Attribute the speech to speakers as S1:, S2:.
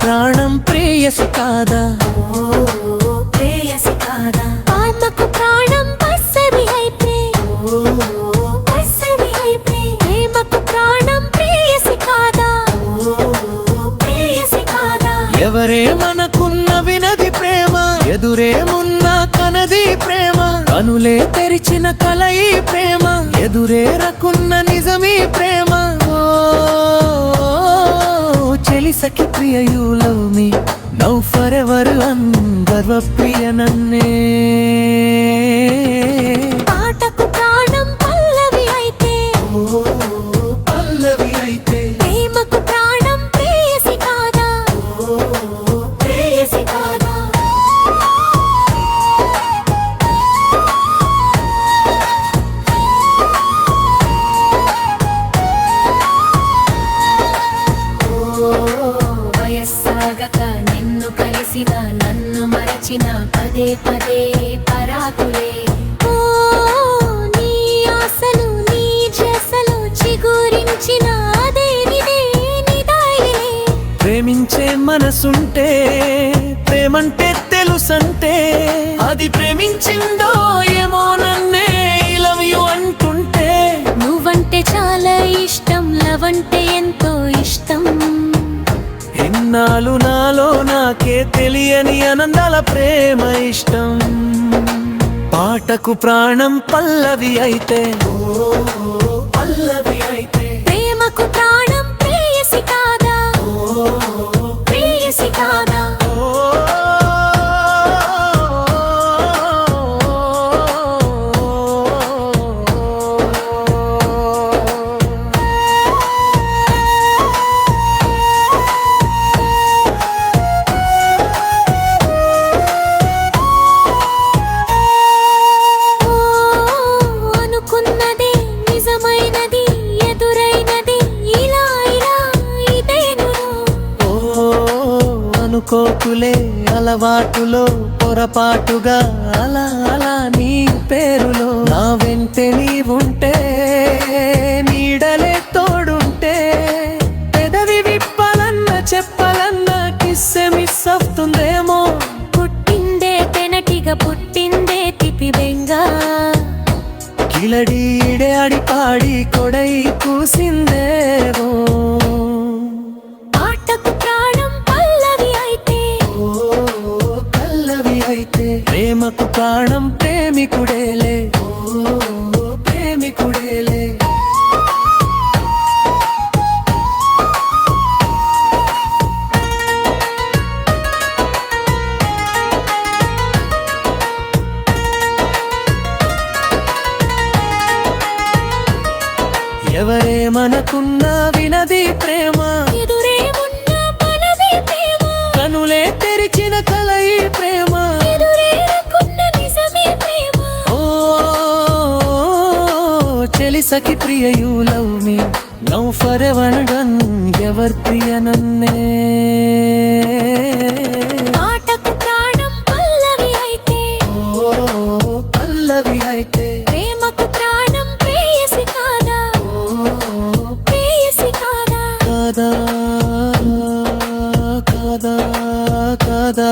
S1: ప్రాణం ప్రేయసి కాదా?
S2: ప్రేయసి కాదా? ఆత్మకు ప్రాణం పసవి అయితే ప్రేమకు ప్రాణం ప్రేయసి కాదా? ప్రేయసి కాదా?
S1: ఎవరేమనకున్న వినది ప్రేమ, ఎదురేమున్నా కనది ప్రేమ, కనులే తెరిచిన కలయి ప్రేమ, ఎదురేరకున్న నిజమీ ప్రేమ. చెలిసకి ప్రియ you love me now for ever గర్వ ప్రియ నన్నే.
S2: పాటకు ప్రాణం పల్లవి అయితే
S1: పల్లవి అయితే
S2: ప్రేమకు ప్రాణం ప్రేయసి కాదా? ప్రేయసి కాదా? వయస్సాగక నిన్ను కలిసిన నన్ను మరచిన పదే పదే పరాకులే. నీ ఆశలు నీ జసలు చిగురించిన అదే నిదే నిదాయిలే.
S1: ప్రేమించే మనసుంటే ప్రేమంటే తెలుసంటే, అది ప్రేమించిందో ఏమో నన్నే లవ్ యు అంటుంటే.
S2: నువ్వంటే చాలా ఇష్టం, లవ్ అంటే ఎంతో ఇష్టం.
S1: ఎన్నాళ్ళు నాలో నాకే తెలియని ఆనందాల ప్రేమ ఇష్టం. పాటకు ప్రాణం పల్లవి అయితే పల్లవి అయితే
S2: ప్రేమకు ప్రాణం ప్రేయసి కాదా? ప్రేయసి కాదా? అనుకున్నది నిజమైనది ఎదురైనది ఇలా ఇలా ఇదేను.
S1: అనుకోకులే అలవాటులో పొరపాటుగా అలా అలా నీ పేరులో నా వెంటే నీవుంటే, నీడలే తోడుంటే, పెదవి విప్పాలన్న చెప్పాలన్న కిస్సె మిస్ అవుతుందేమో.
S2: పుట్టిందే తెనటిగా పుట్టిందే తిపి బెంగా.
S1: కిలడీడే ఆడి పాడి కొడై కూసిందేవో.
S2: పాటకు ప్రాణం పల్లవి అయితే
S1: పల్లవి అయితే ప్రేమకు ప్రాణం ప్రేమికుడేలే ప్రేమికుడేలే. ఎవరేమనకున్నా వినది ప్రేమ,
S2: ఎదురేమున్న పలవి ప్రేమ,
S1: కనులే తెరిచిన కలయి ప్రేమ,
S2: ఎదురేరకున్న నిజమే ప్రేమ.
S1: ఓ చెలిసకి ప్రియ you love me now for ever ever ప్రియ నన్నే.
S2: పాటకు ప్రాణం పల్లవి అయితే
S1: పల్లవి అయితే
S2: ప్రేమకు ప్రాణం ప్రేయసి కాదా? ప్రేయసి కాదా?
S1: కాదా కాదా కాదా